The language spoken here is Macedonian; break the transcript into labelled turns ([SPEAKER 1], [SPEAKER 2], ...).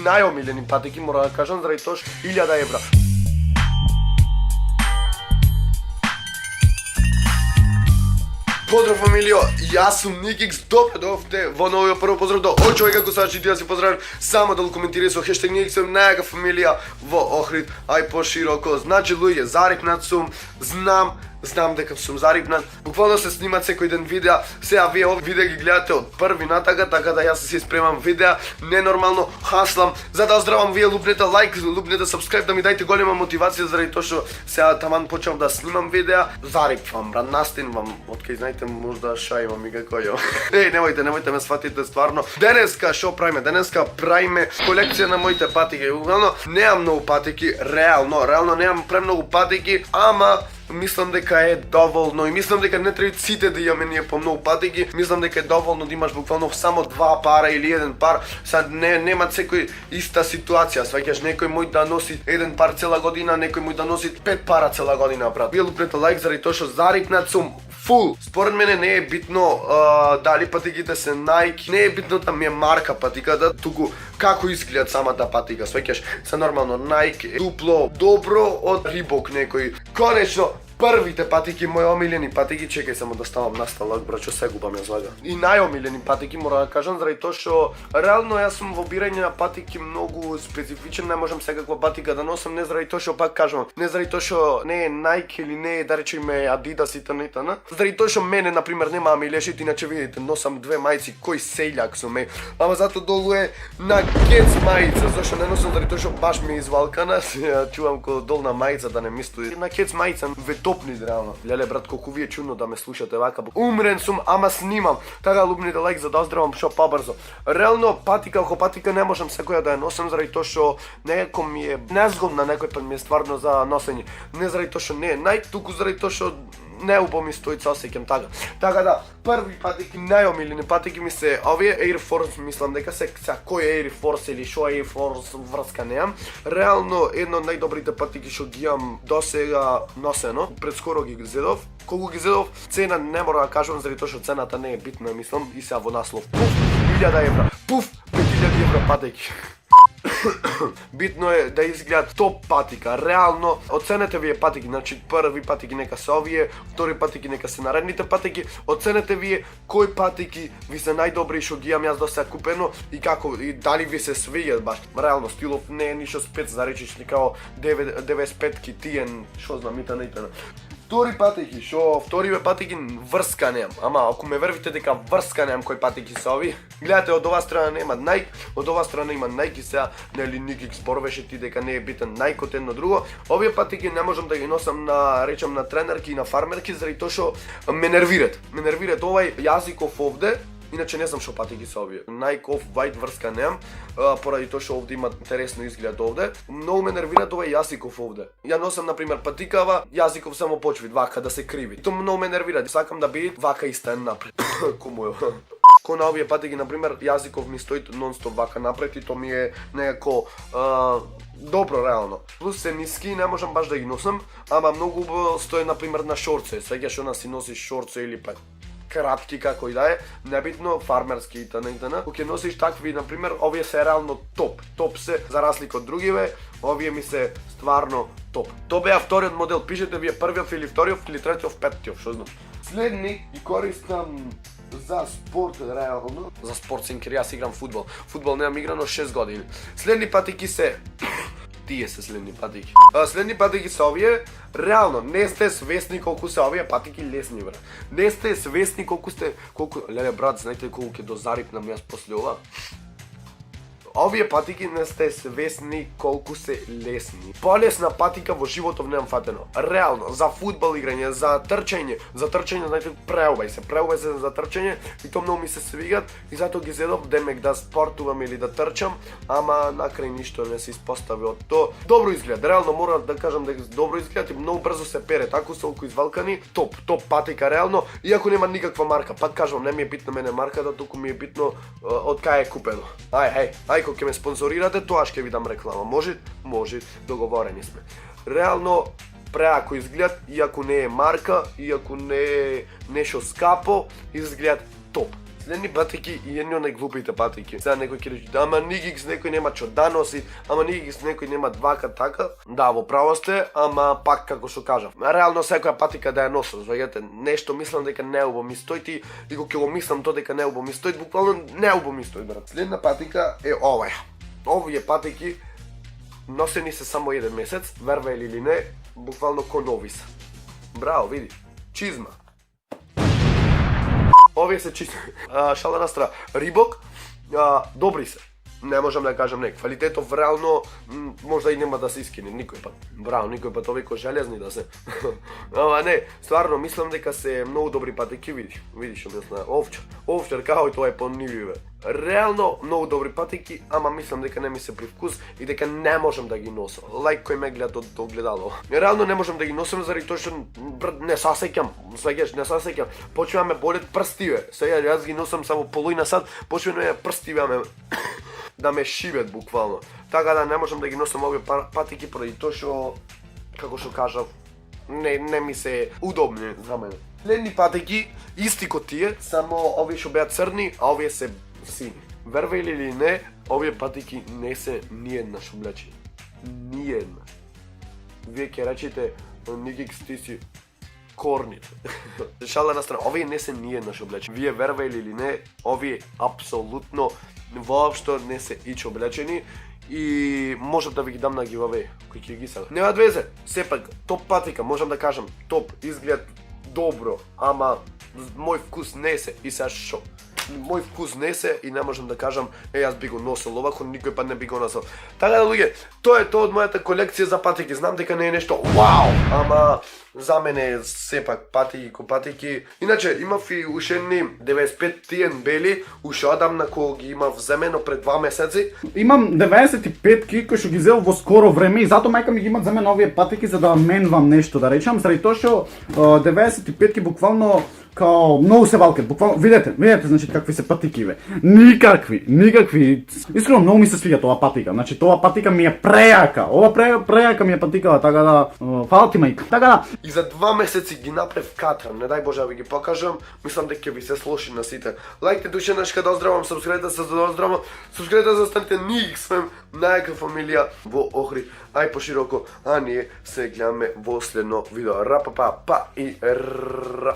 [SPEAKER 1] најомилени патики, мора да кажам, заради тоа што 1000 евра. Поздрав фамилио, јас сум Никикс, добре дојавте во новиот прво поздрав до овој човек како сачи да се поздравам, само да коментирате со хештег Никикс, сум најака фамилија во Охрид, ај пошироко. Значи луѓе, зарипнат сум, знам дека сум зарипнат. Буквално се снимат секој ден видеа. Сега вие овие видеа ги гледате од први натака, така да јас се спремам видеа. Ненормално хаслам. За да оздравам вие, лупнете лайк, лупнете сабскрайб, да ми дајте голема мотивација заради тоа што сега таман почнав да снимам видеа. Зарипвам, брат, настинвам. Откај знаете, можда шајмам и како ја. Немојте ме сватите стварно. Денеска што правиме? Денеска правиме колекција на моите патики. Буквално немам многу патики, реално немам премногу патики, ама мислам дека е доволно и мислам дека не треба сите да имаме ние по многу патики. Мислам дека е доволно да имаш буквално само 2 пара или еден пар. Сад нема секој иста ситуација. Сваќаш, некој мој да носи еден пар цела година, некој мој да носи 5 пара цела година, брат. Вие лупнете лайк заради тоа што зарипнат сум фул. Според мене не е битно дали патиките се Nike, не е битно да ми е марка патиката, туку како изгледат самата патика. Сваќаш, се нормално Nike е дупло добро од Reebok некој. Конечно, првите патики, мои омилени патики, чекај само да ставам на сталак, брачо, се губам јас вага. И најомилени патики, мора да кажам, заради тоа што реално јас сум во бирање на патики многу специфичен, не можам секаква патика да носам, не заради тоа што пак кажувам, не заради тоа што не е Nike или не е, да речеме, Adidas и т.н. Заради тоа што мене, например, нема милешит, иначе видите, носам 2 мајци, кој селјак сум, ама зато долу е на Keds мајца, зашто не носам заради тоа што баш ми е извалкана, чувам ко долна мајца да не мисли. На Keds мајца топни реално. Леле брат, колку ви е чудно да ме слушате вака. Умрен сум, ама снимам. Така лупнете лайк за да оздравам шо побрзо. Реално патика, ако патика не можам секоја да ја носам заради тоа што некој ми е незгодна, некој пат ми е стварно за носење. Не заради тоа што не е туку заради тоа што не убаво ми стои се осеќам така. Така да, први патики, најомилени патики ми се овие Air Force, мислам дека се кој е Air Force или шо е Air Force врска неам. Реално едно од најдобрите патики што ги имам досега носено, предскоро ги зедов. Колку ги зедов, цена не мора да кажувам заради тоа што цената не е битна, мислам, и сега во наслов. Пуф, 1000 евра. Пуф, 5000 евра патики. Битно е да изгледат топ патика, реално оценете вие патики, значи први патики нека се овие, втори патики нека се наредните патики, оценете вие кои патики ви се најдобри што ги имам јас досега купено и како и дали ви се свиѓаат баш. Реално стилов не е ништо спец да речеш некао 95-ки тиен, што знам итн. Втори патики, втори патики врска немам, ама ако ме вервите дека врска немам кои патики се ови, гледате од оваа страна нема Nike, од оваа страна има Nike, сега нели Никик зборуваше ти дека не е битен Nike од едно друго. Овие патики не можам да ги носам на речам на тренерки и на фармерки заради тоа што ме нервират. Ме нервират овај јазиков овде. Иначе не знам што патики се овие. Nike Off White врска немам, поради тоа што овде има интересно изглед овде. Многу ме нервират овај јазиков овде. Ја носам на пример патикава, јазиков само почвид вака да се криви. Тоа многу ме нервира. Сакам да биде вака и стен напред. Кому е? Ко на овие патики на пример јазиков ми стои нонстоп вака напред и тоа ми е некако добро реално. Плюс се ниски, не можам баш да ги носам, ама многу убаво стои на пример на шорце. Сеќаш она си носиш шорце или пак кратки како и да е, небитно фармерски и т.н. Кога ќе носиш такви, на пример, овие се реално топ. Топ се за разлика од другиве, овие ми се стварно топ. Тоа беа вториот модел, пишете вие првиот или вториот или третиот, петтиот, што знам. Следни ги користам за спорт реално. За спорт синкер, јас играм фудбал. Фудбал немам играно 6 години. Следни патики се тие се следни патики. Следни патики се овие, реално не сте свесни колку се овие патики лесни, брат. Не сте свесни колку леле брат, знаете колку ќе дозарипнам јас после ова? Овие патики не сте свесни колку се лесни. Полесна патика во животов немам фатено. Реално, за фудбал играње, за трчање, знаете, преубај се за трчање и тоа многу ми се свигат и затоа ги зедов демек да спортувам или да трчам, ама накрај ништо не се испостави од тоа. Добро изгледа, реално морам да кажам дека добро изгледа и многу брзо се пере, таку се околу извалкани, топ патика реално, иако нема никаква марка. Пак кажувам, не ми е битна мене марката, туку ми е битно од кај е купено. Ај, кога ќе ме спонзорирате, тоа ќе ви дам реклама. Може, договорени сме. Реално, преако изгледат, иако не е марка, иако не е нешто скапо, изгледат топ. Следни патики и едни од најглупите патики. Сега некој ќе рече, ама Нигикс некој нема што да носи, ама Нигикс некој нема двака така. Да, во право сте, ама пак како што кажав. Реално секоја патика да ја носам, знаете, нешто мислам дека неубаво ми стои и кога ќе го мислам тоа дека неубаво ми стои, буквално неубаво ми стои, брат. Следна патика е оваа. Овие патики носени се само еден месец, вервајте или не, буквално ко нови се. Браво, види, чизма. Овие се чисти. Шала на страна. Рибок, добри се. Не можам да кажам не. Квалитетов реално можда и нема да се искине никој пат. Браво, никој пат овие ко железни да се. Ама не, стварно мислам дека се многу добри патики, видиш, објасна. Овчар као и тоа е понививе. Реално многу добри патики, ама мислам дека не ми се привкус и дека не можам да ги носам. Лајк кој ме гледа од огледало. Реално не можам да ги носам заради тоа што не се сеќам, сваѓаш, не се сеќам. Почнува ме болет прстиве. Сега јас ги носам само половина сат, почнува ме прстиве да ме шибет буквално. Така да не можам да ги носам овие патики поради тоа што, како што кажав, не ми се удобни за мене. Следни патики исти ко тие, само овие што беа црни, а овие се сини. Вервајте или не, овие патики не се ниеднаш облечени. Ниеднаш. Вие ќе речете, Нигикс ти си корните. Шала на страна, овие не се ниеднаш облечени. Вие вервајте или не, овие апсолутно воопшто не се ич облечени и можам да ви ги дам на giveaway, кој ќе ги сака. Нема везе, сепак топ патика, можам да кажам, топ, изглед добро, ама мој вкус не се и сега шо. Мој вкус не се и не можам да кажам, јас би го носел овако, никој пат не би го носел. Така да луѓе, тоа е тоа од мојата колекција за патики. Знам дека не е нешто вау, ама за мене е сепак патики ко патики. Иначе имав и уште едни 95 тиен бели, уште одамна кога ги имав земено пред 2 месеци.
[SPEAKER 2] Имам 95-ки кои што ги зел во скоро време и затоа мајка ми ги има земено овие патики за да менвам нешто, да речам, заради тоа што 95-ки буквално као многу се валкат, буквално видете, значи какви се патики бе. Никакви. Искрено многу ми се свиѓа тоа патика. Значи тоа патика ми е прејака. Ова прејака ми е патикава, така да фала ти мајка. Така да
[SPEAKER 1] и за 2 месеци ги направив катрам, не дај Боже да ви ги покажам, мислам дека ќе ви се слоши на сите. Лајкте душенашка да оздравам, субскрибете се за да оздравам, субскрибете за да станете Нигикс фем, најака фамилија во Охрид, ај пошироко, а ние се гледаме во следно видео. Рапапа, па и ра.